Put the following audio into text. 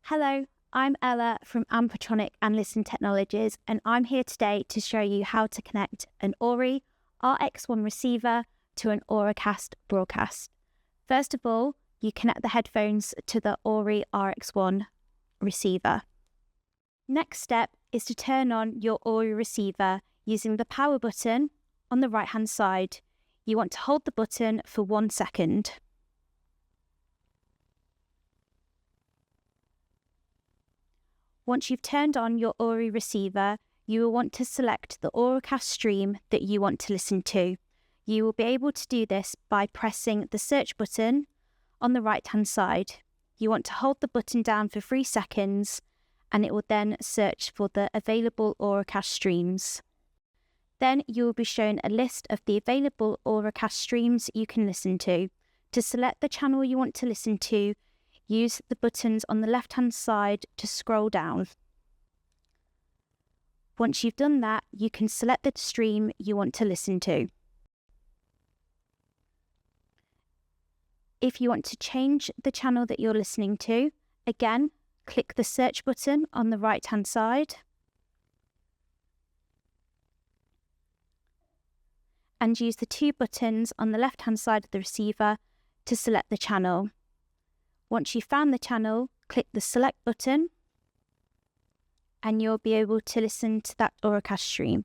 Hello, I'm Ella from Ampetronic and Listen Technologies, and I'm here today to show you how to connect an Auri RX1 receiver to an Auracast Broadcast. First of all, you connect the headphones to the Auri RX1 receiver. Next step is to turn on your Auri receiver using the power button on the right-hand side. You want to hold the button for 1 second. Once you've turned on your Auri receiver, you will want to select the Auracast stream that you want to listen to. You will be able to do this by pressing the search button on the right-hand side. You want to hold the button down for 3 seconds and it will then search for the available Auracast streams. Then you will be shown a list of the available Auracast streams you can listen to. To select the channel you want to listen to, use the buttons on the left-hand side to scroll down. Once you've done that, you can select the stream you want to listen to. If you want to change the channel that you're listening to, again, click the search button on the right-hand side and use the 2 buttons on the left-hand side of the receiver to select the channel. Once you've found the channel, click the select button and you'll be able to listen to that Auracast stream.